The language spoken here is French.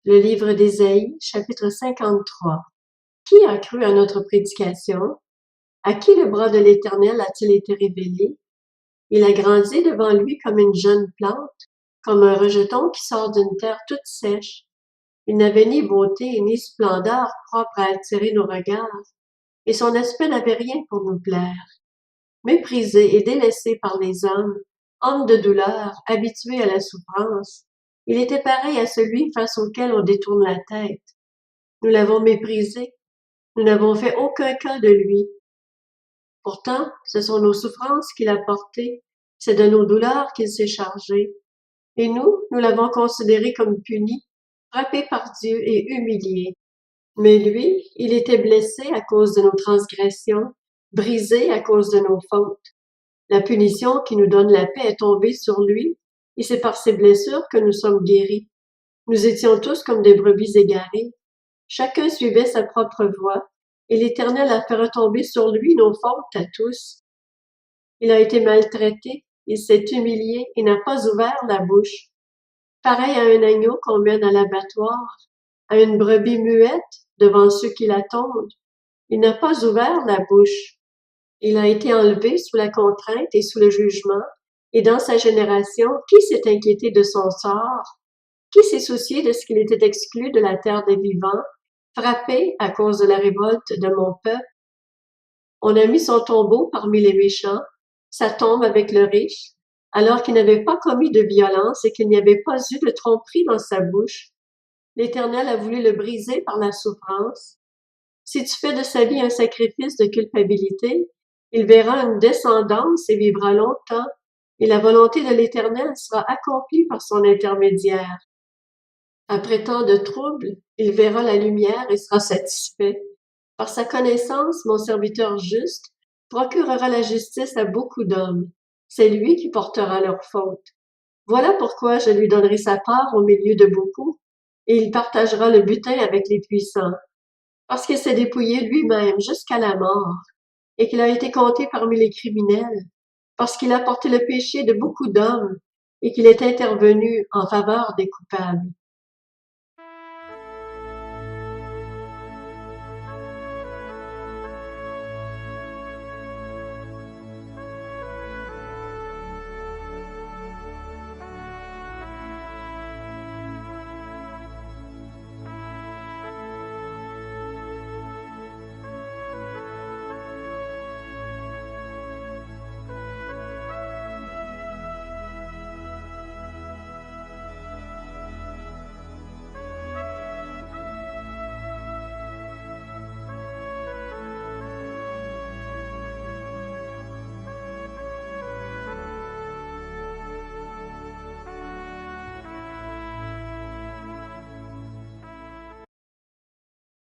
Le livre d'Ésaïe, chapitre 53. Qui a cru à notre prédication? À qui le bras de l'Éternel a-t-il été révélé? Il a grandi devant lui comme une jeune plante, comme un rejeton qui sort d'une terre toute sèche. Il n'avait ni beauté ni splendeur propre à attirer nos regards, et son aspect n'avait rien pour nous plaire. Méprisé et délaissé par les hommes, homme de douleur, habitué à la souffrance, il était pareil à celui face auquel on détourne la tête. Nous l'avons méprisé, nous n'avons fait aucun cas de lui. Pourtant, ce sont nos souffrances qu'il a portées, c'est de nos douleurs qu'il s'est chargé. Et nous l'avons considéré comme puni, frappé par Dieu et humilié. Mais lui, il était blessé à cause de nos transgressions, brisé à cause de nos fautes. La punition qui nous donne la paix est tombée sur lui, et c'est par ses blessures que nous sommes guéris. Nous étions tous comme des brebis égarées. Chacun suivait sa propre voie, et l'Éternel a fait retomber sur lui nos fautes à tous. Il a été maltraité, il s'est humilié et n'a pas ouvert la bouche. Pareil à un agneau qu'on mène à l'abattoir, à une brebis muette devant ceux qui l'attendent. Il n'a pas ouvert la bouche. Il a été enlevé sous la contrainte et sous le jugement, et dans sa génération, qui s'est inquiété de son sort? Qui s'est soucié de ce qu'il était exclu de la terre des vivants, frappé à cause de la révolte de mon peuple? On a mis son tombeau parmi les méchants, sa tombe avec le riche, alors qu'il n'avait pas commis de violence et qu'il n'y avait pas eu de tromperie dans sa bouche. L'Éternel a voulu le briser par la souffrance. Si tu fais de sa vie un sacrifice de culpabilité, il verra une descendance et vivra longtemps, et la volonté de l'Éternel sera accomplie par son intermédiaire. Après tant de troubles, il verra la lumière et sera satisfait. Par sa connaissance, mon serviteur juste procurera la justice à beaucoup d'hommes. C'est lui qui portera leurs fautes. Voilà pourquoi je lui donnerai sa part au milieu de beaucoup, et il partagera le butin avec les puissants. Parce qu'il s'est dépouillé lui-même jusqu'à la mort, et qu'il a été compté parmi les criminels, parce qu'il a porté le péché de beaucoup d'hommes, et qu'il est intervenu en faveur des coupables.